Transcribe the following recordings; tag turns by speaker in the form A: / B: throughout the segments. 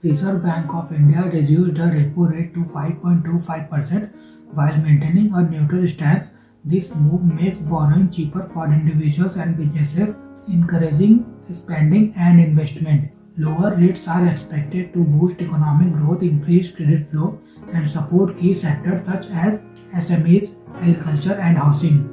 A: Reserve Bank of India reduced the repo rate to 5.25% while maintaining a neutral stance. This move makes borrowing cheaper for individuals and businesses, encouraging spending and investment. Lower rates are expected to boost economic growth, increase credit flow, and support key sectors such as SMEs, agriculture, and housing.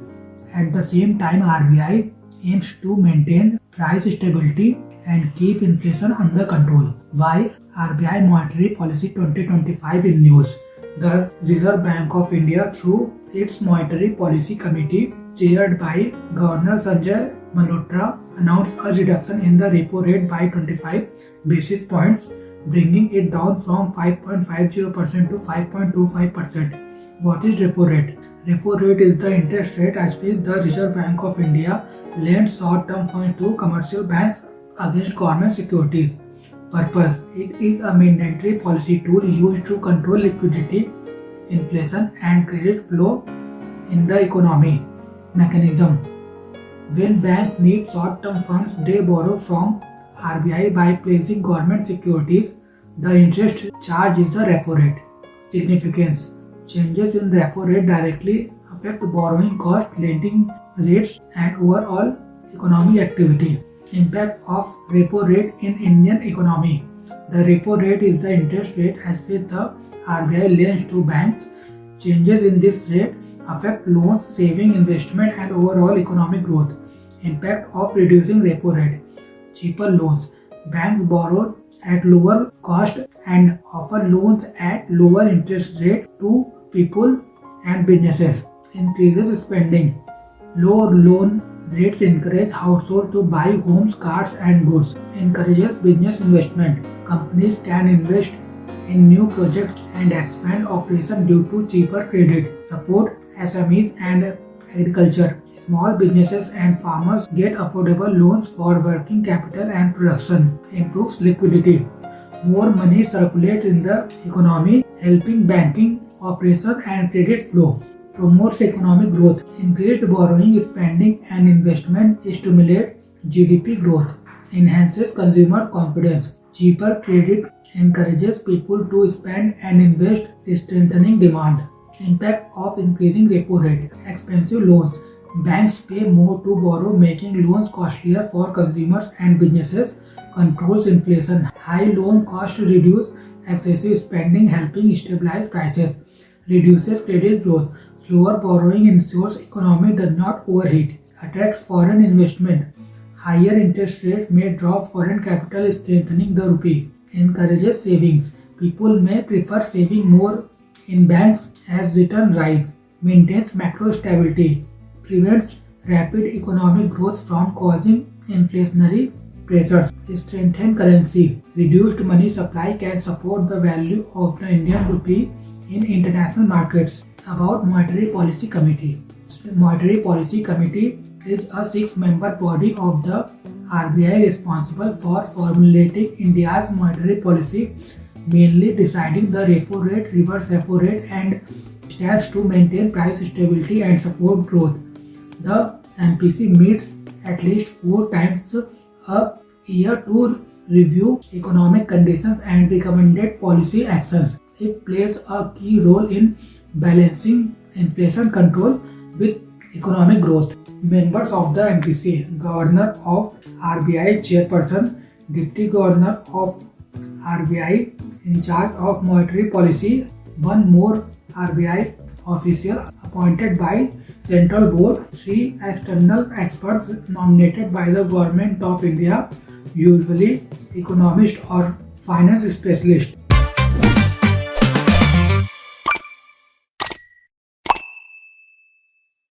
A: At the same time, RBI aims to maintain price stability and keep inflation under control. Why RBI Monetary Policy 2025 in news? The Reserve Bank of India, through its Monetary Policy Committee, chaired by Governor Sanjay Malhotra, announced a reduction in the repo rate by 25 basis points, bringing it down from 5.50% to 5.25%. What is repo rate? Repo rate is the interest rate at which the Reserve Bank of India lends short-term funds to commercial banks against government securities. Purpose: it is a mandatory policy tool used to control liquidity, inflation, and credit flow in the economy. Mechanism: when banks need short-term funds, they borrow from RBI by placing government securities. The interest charge is the repo rate. Significance: changes in repo rate directly affect borrowing cost, lending rates, and overall economic activity. Impact of repo rate in Indian economy. The repo rate is the interest rate at which the RBI lends to banks. Changes in this rate affect loans, saving, investment, and overall economic growth. Impact of reducing repo rate. Cheaper loans. Banks borrow at lower cost and offer loans at lower interest rate to people and businesses. Increases spending. Low loan rates encourage households to buy homes, cars, and goods. Encourages business investment. Companies can invest in new projects and expand operations due to cheaper credit. Support SMEs and agriculture. Small businesses and farmers get affordable loans for working capital and production. Improves liquidity. More money circulates in the economy, helping banking operations and credit flow. Promotes economic growth. Increased borrowing, spending, and investment stimulate GDP growth. Enhances consumer confidence. Cheaper credit encourages people to spend and invest, strengthening demand. Impact of increasing repo rate. Expensive loans. Banks pay more to borrow, making loans costlier for consumers and businesses. Controls inflation. High loan costs reduce excessive spending, helping stabilize prices. Reduces credit growth. Slower borrowing ensures economy does not overheat. Attracts foreign investment. Higher interest rate may draw foreign capital, strengthening the rupee. Encourages savings. People may prefer saving more in banks as return rise. Maintains macro stability. Prevents rapid economic growth from causing inflationary pressures. Strengthen currency. Reduced money supply can support the value of the Indian rupee in international markets. About Monetary Policy Committee. Monetary Policy Committee is a six-member body of the RBI responsible for formulating India's monetary policy, mainly deciding the repo rate, reverse repo rate, and steps to maintain price stability and support growth. The MPC meets at least 4 times a year to review economic conditions and recommended policy actions. It plays a key role in balancing inflation control with economic growth. Members of the MPC: Governor of RBI, Chairperson, Deputy Governor of RBI in charge of monetary policy, one more RBI official appointed by Central Board, 3 external experts nominated by the Government of India, usually economist or finance specialist.